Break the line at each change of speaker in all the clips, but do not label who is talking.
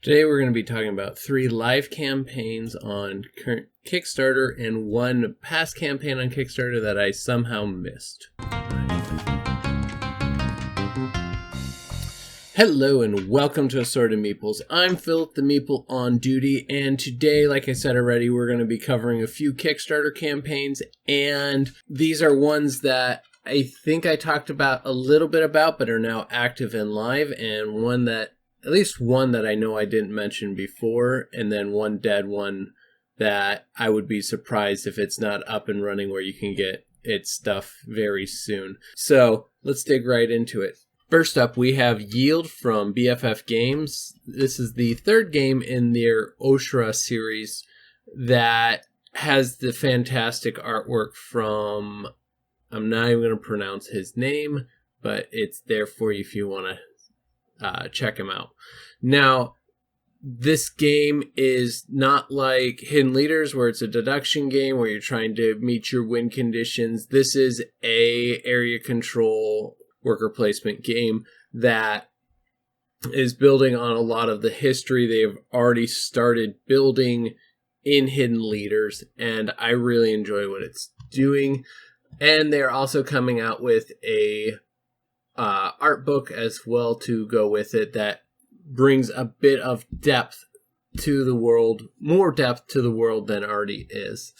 Today we're going to be talking about 3 live campaigns on current Kickstarter and 1 past campaign on Kickstarter that I somehow missed. Hello and welcome to Assorted Meeples. I'm Phillip the Meeple on duty, and today, like I said already, we're going to be covering a few Kickstarter campaigns, and these are ones that I think I talked about a little bit about but are now active and live, and at least one that I know I didn't mention before, and then one dead one that I would be surprised if it's not up and running where you can get its stuff very soon. So let's dig right into it. First up, we have Yield from BFF Games. This is the 3rd game in their Oshra series that has the fantastic artwork from, I'm not even going to pronounce his name, but it's there for you if you want to check him out. Now, this game is not like Hidden Leaders, where it's a deduction game where you're trying to meet your win conditions. This is a area control worker placement game that is building on a lot of the history they've already started building in Hidden Leaders, and I really enjoy what it's doing. And they're also coming out with a art book as well to go with it that brings a bit of depth to the world, more depth to the world than already is.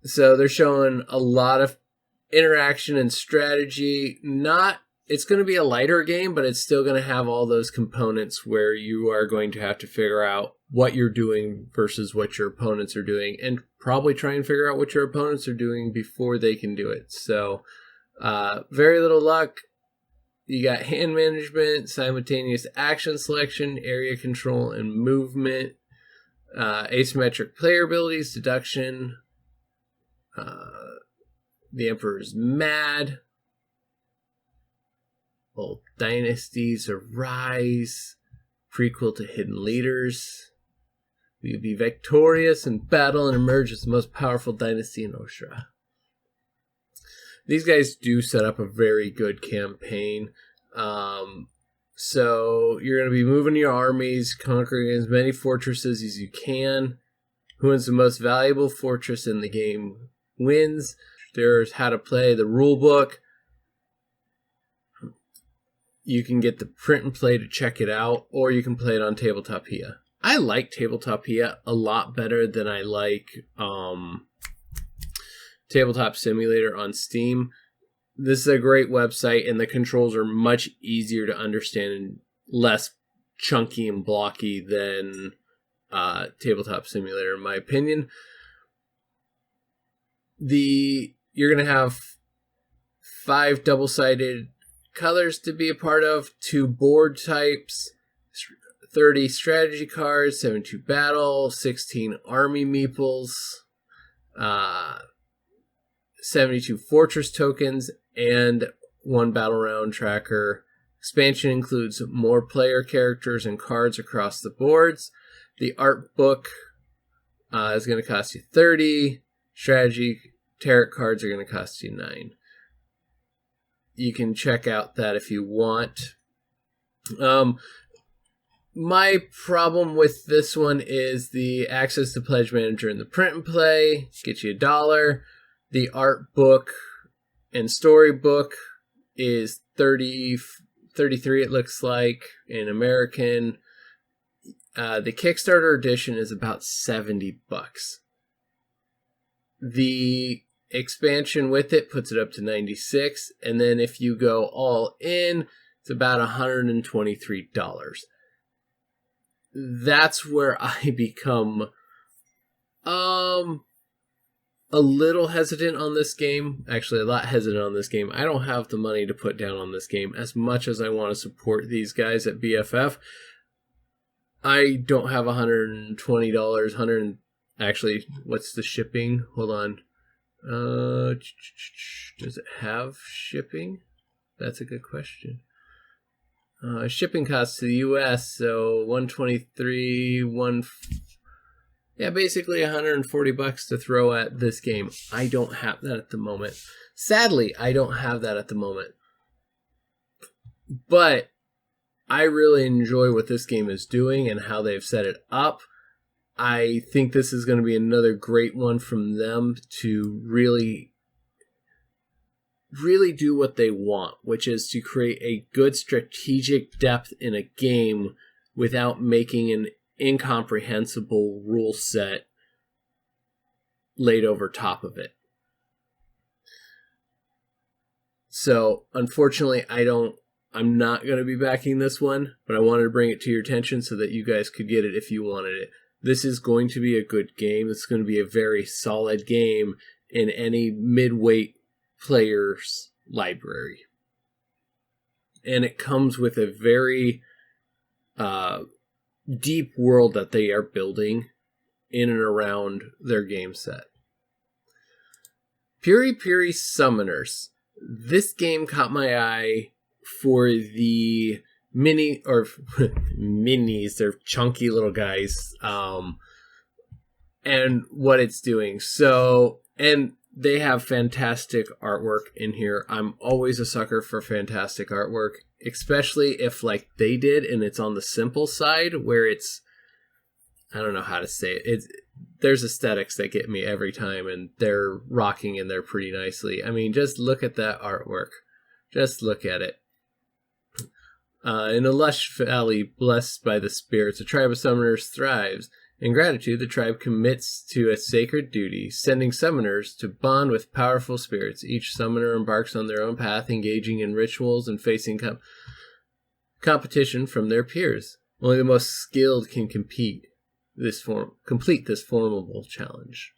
So they're showing a lot of interaction and strategy. It's going to be a lighter game, but it's still going to have all those components where you are going to have to figure out what you're doing versus what your opponents are doing, and probably try and figure out what your opponents are doing before they can do it. So very little luck. You got hand management, simultaneous action selection, area control, and movement, asymmetric player abilities, deduction, the Emperor's Mad, Old Dynasties Arise, prequel to Hidden Leaders. We will be victorious in battle and emerge as the most powerful dynasty in Oshra. These guys do set up a very good campaign. So you're going to be moving your armies, conquering as many fortresses as you can. Who wins the most valuable fortress in the game wins. There's how to play the rule book. You can get the print and play to check it out, or you can play it on Tabletopia. I like Tabletopia a lot better than I like Tabletop Simulator on Steam. This is a great website, and the controls are much easier to understand and less chunky and blocky than Tabletop Simulator, in my opinion. You're going to have 5 double-sided colors to be a part of, 2 board types, 30 strategy cards, 72 battle, 16 army meeples, 72 fortress tokens, and 1 battle round tracker. Expansion includes more player characters and cards across the boards. The art book is going to cost you 30. Strategy tarot cards are going to cost you 9. You can check out that if you want. My problem with this one is the access to Pledge Manager and the print and play. Get you $1. The art book and storybook is $33, it looks like, in American. The Kickstarter edition is about $70. The expansion with it puts it up to $96, and then if you go all in, it's about $123. That's where I become a little hesitant on this game. Actually, a lot hesitant on this game. I don't have the money to put down on this game as much as I want to support these guys at BFF. I don't have $120. Actually, what's the shipping? Hold on. Does it have shipping? That's a good question. Shipping costs to the US, so $123, basically $140 to throw at this game. I don't have that at the moment. Sadly, I don't have that at the moment. But I really enjoy what this game is doing and how they've set it up. I think this is going to be another great one from them to really do what they want, which is to create a good strategic depth in a game without making an incomprehensible rule set laid over top of it. So, unfortunately, I'm not going to be backing this one, but I wanted to bring it to your attention so that you guys could get it if you wanted it. This is going to be a good game. It's going to be a very solid game in any mid-weight player's library. And it comes with a very deep world that they are building in and around their game set. Piri Pir Summoners. This game caught my eye for the minis, they're chunky little guys, and what it's doing. So, and they have fantastic artwork in here. I'm always a sucker for fantastic artwork, especially if like they did and it's on the simple side where it's, I don't know how to say it. There's aesthetics that get me every time, and they're rocking in there pretty nicely. I mean, just look at that artwork. Just look at it. In a lush valley blessed by the spirits, a tribe of summoners thrives. In gratitude, the tribe commits to a sacred duty, sending summoners to bond with powerful spirits. Each summoner embarks on their own path, engaging in rituals and facing competition from their peers. Only the most skilled can complete this formidable challenge.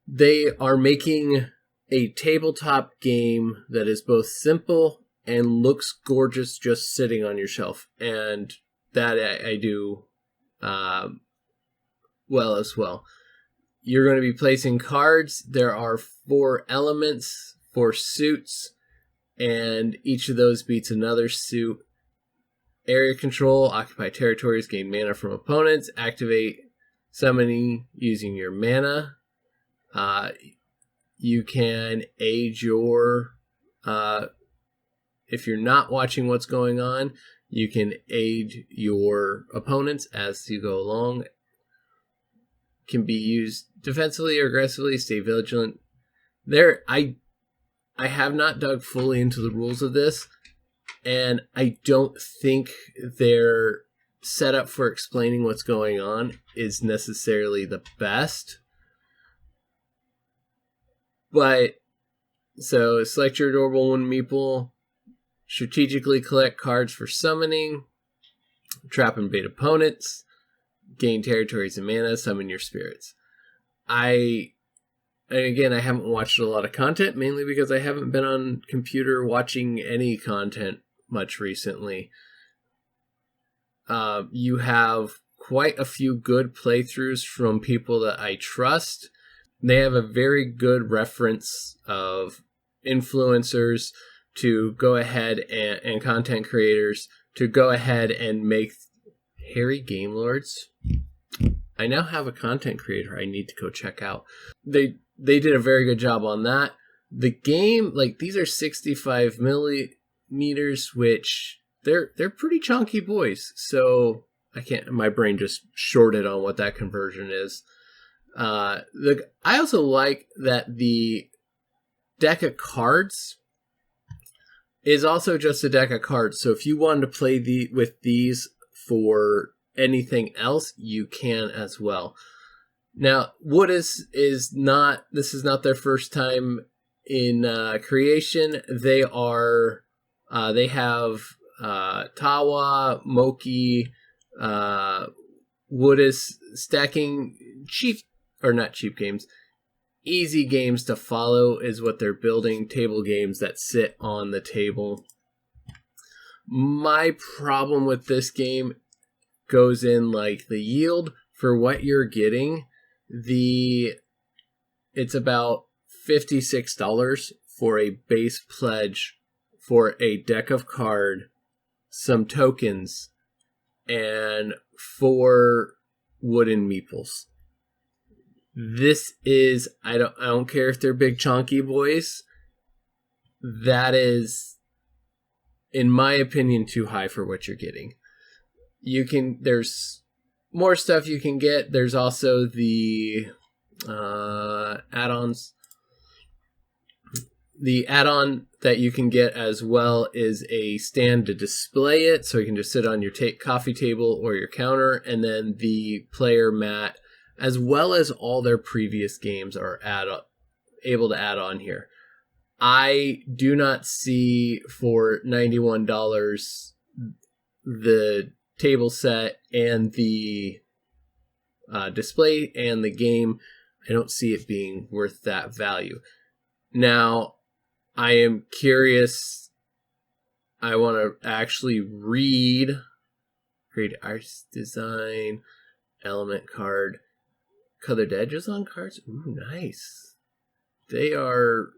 They are making a tabletop game that is both simple and looks gorgeous just sitting on your shelf, and that I do well as well. You're going to be placing cards. There are 4 elements, 4 suits, and each of those beats another suit. Area control, occupy territories, gain mana from opponents, activate summoning using your mana. You can aid your, if you're not watching what's going on, you can aid your opponents as you go along. Can be used defensively or aggressively, stay vigilant. I have not dug fully into the rules of this, and I don't think their setup for explaining what's going on is necessarily the best. But, so select your adorable one meeple, strategically collect cards for summoning, trap and bait opponents, gain territories and mana, summon your spirits. And again, I haven't watched a lot of content, mainly because I haven't been on computer watching any content much recently. You have quite a few good playthroughs from people that I trust. They have a very good reference of influencers to go ahead and content creators to go ahead and make hairy game lords. I now have a content creator I need to go check out. They did a very good job on that. The game, like, these are 65 millimeters, which they're pretty chunky boys. So my brain just shorted on what that conversion is. I also like that the deck of cards is also just a deck of cards. So if you wanted to play with these for anything else, you can as well. Now, this is not their first time in creation. They have Tawa, Moki, Woodis stacking easy games to follow is what they're building, table games that sit on the table. My problem with this game goes in like the yield for what you're getting. It's about $56 for a base pledge for a deck of card, some tokens, and 4 wooden meeples. This is, I don't care if they're big chunky boys. That is in my opinion, too high for what you're getting. There's more stuff you can get. There's also the add-ons. The add-on that you can get as well is a stand to display it, so you can just sit on your coffee table or your counter, and then the player mat, as well as all their previous games, are able to add on here. I do not see for $91 the table set and the display and the game. I don't see it being worth that value. Now, I am curious. I want to actually read art design, element card, colored edges on cards. Ooh, nice. They are,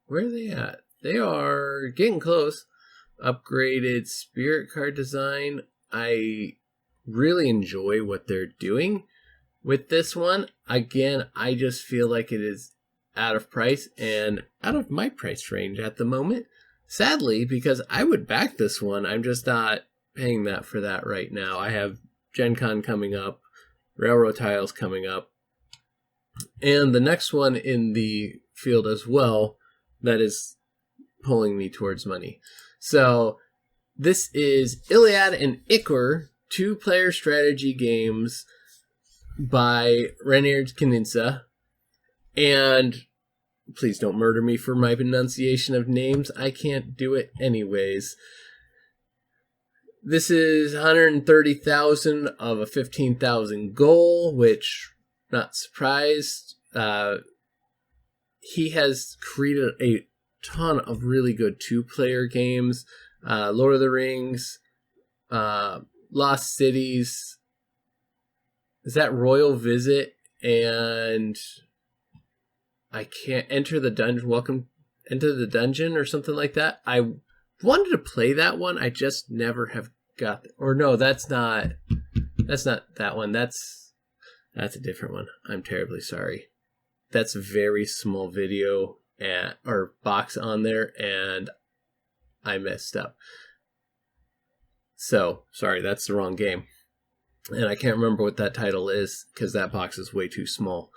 where are they at? They are getting close. Upgraded spirit card design. I really enjoy what they're doing with this one. Again, I just feel like it is out of price and out of my price range at the moment. Sadly, because I would back this one. I'm just not paying that for that right now. I have Gen Con coming up, Railroad Tiles coming up, and the next one in the field as well that is pulling me towards money. So this is Iliad and Ichor, 2-player strategy games by Reinier Knizia. And please don't murder me for my pronunciation of names. I can't do it anyways. This is 130,000 of a 15,000 goal, which, not surprised. He has created a ton of really good 2-player games. Lord of the Rings, Lost Cities. Is that Royal Visit? And I can't enter the dungeon. Welcome into the dungeon or something like that. I wanted to play that one. I just never have got. Or no, that's not that one. That's a different one. I'm terribly sorry. That's a very small video or box on there, and I messed up. So sorry, that's the wrong game, and I can't remember what that title is because that box is way too small.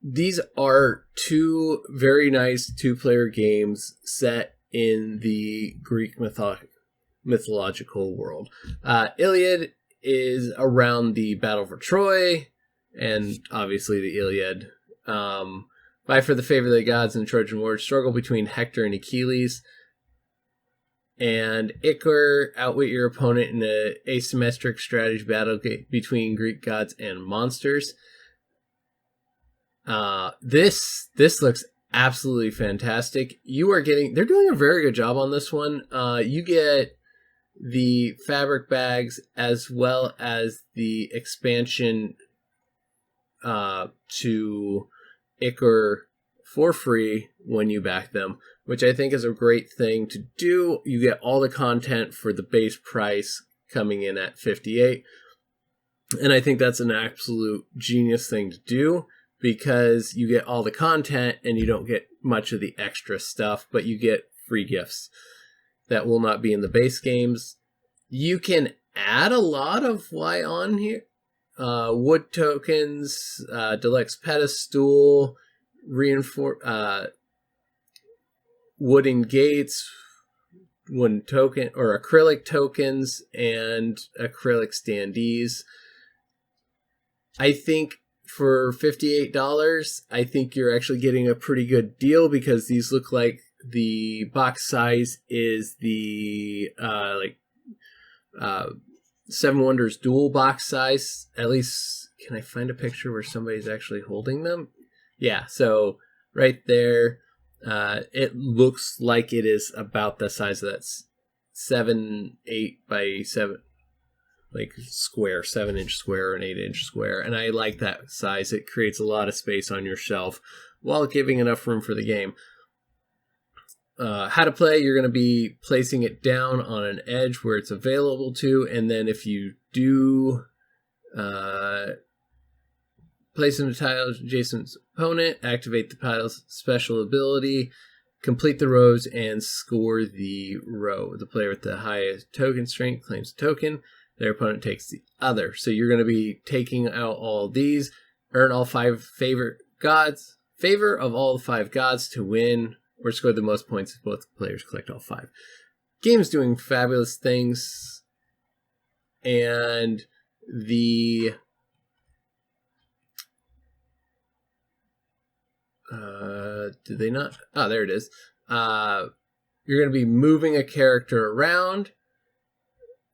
These are 2 very nice 2-player games set in the Greek mythological world. Iliad is around the battle for Troy, and obviously the Iliad. Vie for the favor of the gods in the Trojan War, struggle between Hector and Achilles. And Ichor, outwit your opponent in an asymmetric strategy battle between Greek gods and monsters. This looks absolutely fantastic. They're doing a very good job on this one. You get the fabric bags as well as the expansion to Ichor for free when you back them, which I think is a great thing to do. You get all the content for the base price coming in at $58. And I think that's an absolute genius thing to do, because you get all the content and you don't get much of the extra stuff, but you get free gifts that will not be in the base games. You can add a lot of why on here. Wood tokens, deluxe pedestal, wooden gates, wooden token or acrylic tokens, and acrylic standees. I think for $58, I think you're actually getting a pretty good deal, because these look like the box size is the Seven Wonders dual box size. At least, can I find a picture where somebody's actually holding them? Yeah, so right there, it looks like it is about the size of that 7/8 by 7, like square, 7-inch square or an 8-inch square. And I like that size. It creates a lot of space on your shelf while giving enough room for the game. How to play, you're going to be placing it down on an edge where it's available to, and then if you do place in the tiles adjacent opponent, activate the tile's special ability, Complete the rows and score the row. The player with the highest token strength claims a token. Their opponent takes the other. So you're going to be taking out all these. Earn all 5 favor of all 5 gods to win, or score the most points if both players collect all 5. Game's doing fabulous things. And the did they not? Oh, there it is. You're going to be moving a character around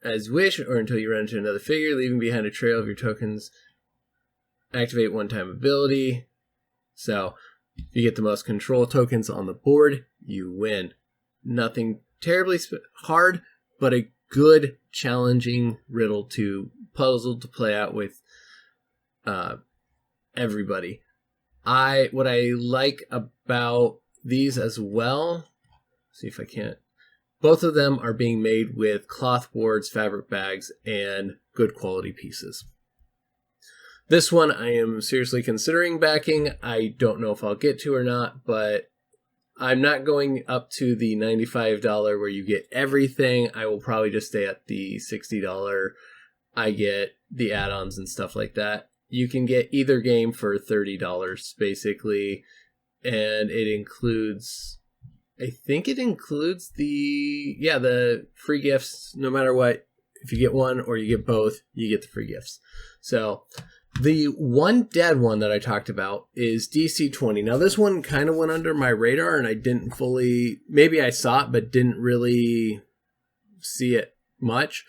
as you wish, or until you run into another figure, leaving behind a trail of your tokens. Activate one-time ability. So, if you get the most control tokens on the board, you win. Nothing terribly hard, but a good, challenging puzzle to play out with everybody. What I like about these as well, see if I can't, both of them are being made with cloth boards, fabric bags, and good quality pieces. This one I am seriously considering backing. I don't know if I'll get to or not, but I'm not going up to the $95 where you get everything. I will probably just stay at the $60. I get the add-ons and stuff like that. You can get either game for $30 basically, and it includes, I think it includes the free gifts. No matter what, if you get one or you get both, you get the free gifts. So the one dead one that I talked about is DC20. Now this one kind of went under my radar and I didn't fully, maybe I saw it but didn't really see it much.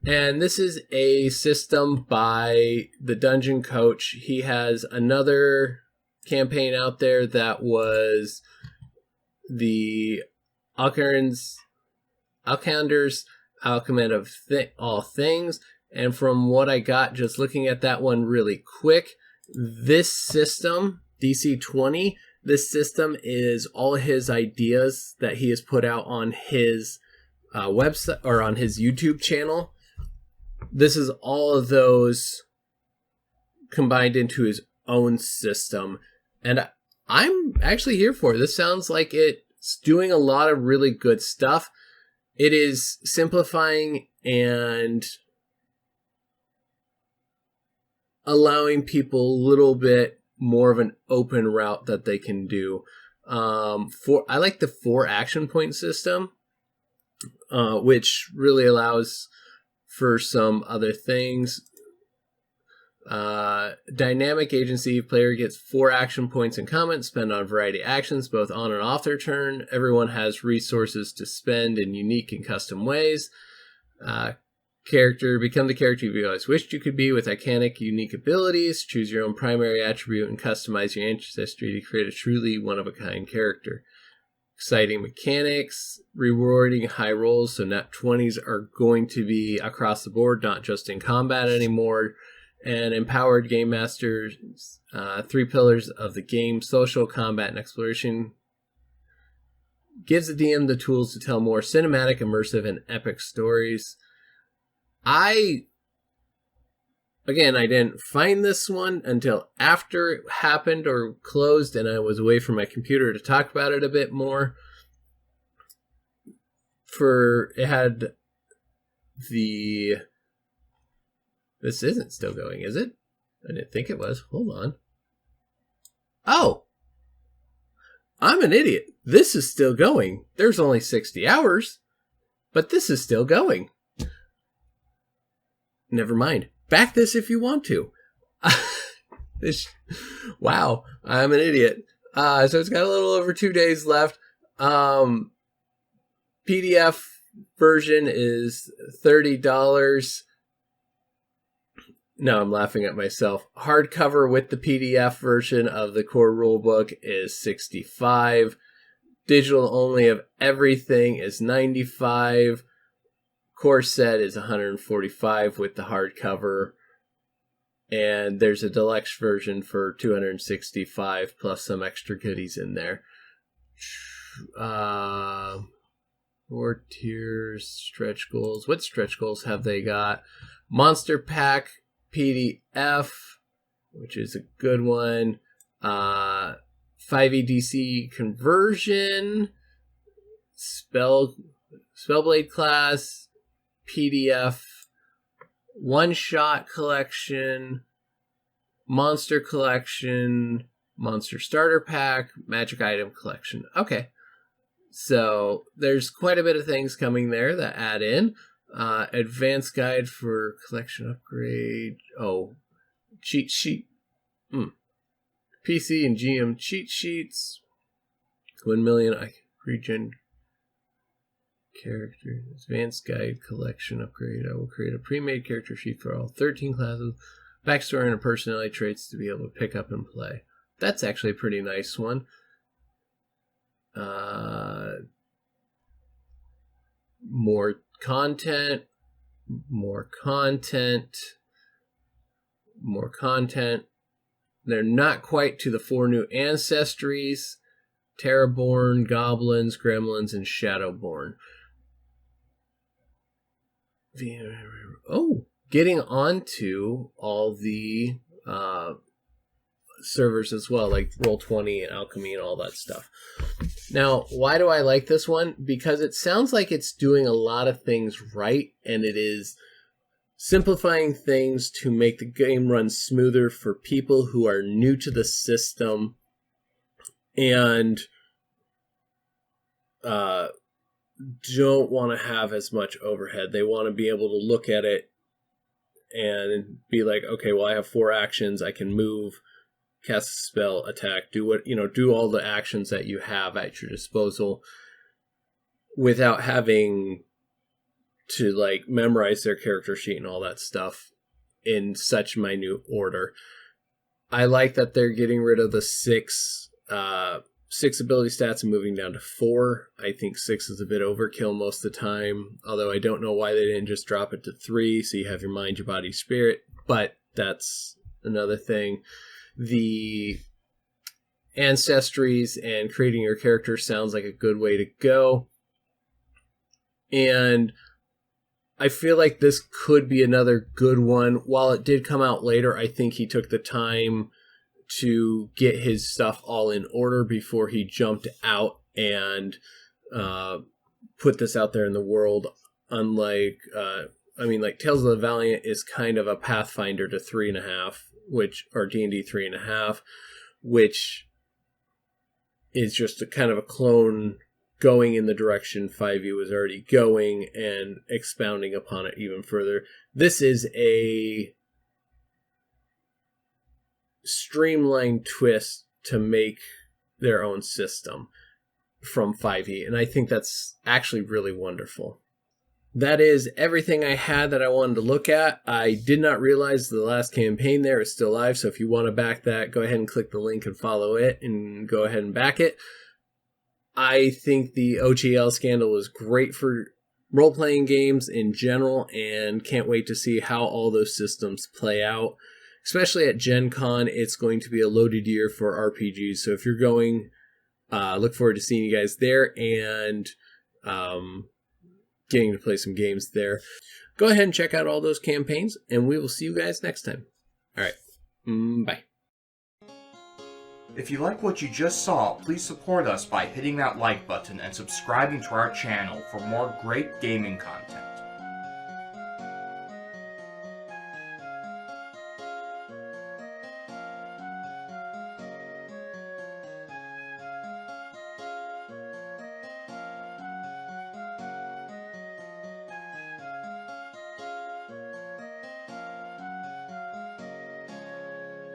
And this is a system by the Dungeon Coach. He has another campaign out there that was the Alcander's Alchemist of All Things. And from what I got, just looking at that one really quick, this system, DC20, this system is all his ideas that he has put out on his website or on his YouTube channel. This is all of those combined into his own system. And I'm actually here for it. This sounds like it's doing a lot of really good stuff. It is simplifying and allowing people a little bit more of an open route that they can do. I like the 4 action point system, which really allows for some other things. Dynamic agency, player gets 4 action points in combat, spend on a variety of actions, both on and off their turn. Everyone has resources to spend in unique and custom ways. Become the character you always wished you could be with iconic, unique abilities. Choose your own primary attribute and customize your ancestry to create a truly one-of-a-kind character. Exciting mechanics, rewarding high rolls, so nat 20s are going to be across the board, not just in combat anymore. And empowered game masters, 3 pillars of the game: social, combat, and exploration. Gives the DM the tools to tell more cinematic, immersive, and epic stories. I didn't find this one until after it happened or closed and I was away from my computer to talk about it a bit more. It had this isn't still going, is it? I didn't think it was. Hold on. Oh! I'm an idiot. This is still going. There's only 60 hours, but this is still going. Never mind. Back this if you want to. Wow, I'm an idiot. So it's got a little over 2 days left. PDF version is $30. No, I'm laughing at myself. Hardcover with the PDF version of the core rulebook is $65. Digital only of everything is $95. Core set is $145 with the hardcover. And there's a deluxe version for $265 plus some extra goodies in there. 4 tiers, stretch goals. What stretch goals have they got? Monster Pack PDF, which is a good one. 5 EDC conversion. Spellblade class, PDF, one-shot collection, monster collection, monster starter pack, magic item collection. Okay. So there's quite a bit of things coming there that add in. Advanced guide for collection upgrade. Oh, cheat sheet. PC and GM cheat sheets. 1 million regen character. Advanced guide collection upgrade. I will create a pre-made character sheet for all 13 classes. Backstory and personality traits to be able to pick up and play. That's actually a pretty nice one. More content. They're not quite to the 4 new ancestries: Terraborn, Goblins, Gremlins, and Shadowborn. Oh, getting onto all the servers as well, like Roll20 and Alchemy and all that stuff. Now, why do I like this one? Because it sounds like it's doing a lot of things right, and it is simplifying things to make the game run smoother for people who are new to the system and don't want to have as much overhead. They want to be able to look at it and be like, okay, well, I have 4 actions. I can move, cast a spell, attack, do all the actions that you have at your disposal without having to like memorize their character sheet and all that stuff in such minute order. I like that they're getting rid of the 6 ability stats and moving down to 4. I think 6 is a bit overkill most of the time, although I don't know why they didn't just drop it to 3 so you have your mind, your body, spirit, but that's another thing. The ancestries and creating your character sounds like a good way to go. And I feel like this could be another good one. While it did come out later, I think he took the time to get his stuff all in order before he jumped out and put this out there in the world. Unlike, like Tales of the Valiant is kind of a Pathfinder to 3.5, or D&D 3.5, which is just a kind of a clone going in the direction 5e was already going and expounding upon it even further. This is a streamlined twist to make their own system from 5e, and I think that's actually really wonderful. That is everything I had that I wanted to look at. I did not realize the last campaign there is still live, so if you want to back that, go ahead and click the link and follow it, and go ahead and back it. I think the OGL scandal was great for role-playing games in general, and can't wait to see how all those systems play out. Especially at Gen Con, it's going to be a loaded year for RPGs, so if you're going, look forward to seeing you guys there, and getting to play some games there. Go ahead and check out all those campaigns, and we will see you guys next time. All right, bye.
If you like what you just saw, please support us by hitting that like button and subscribing to our channel for more great gaming content.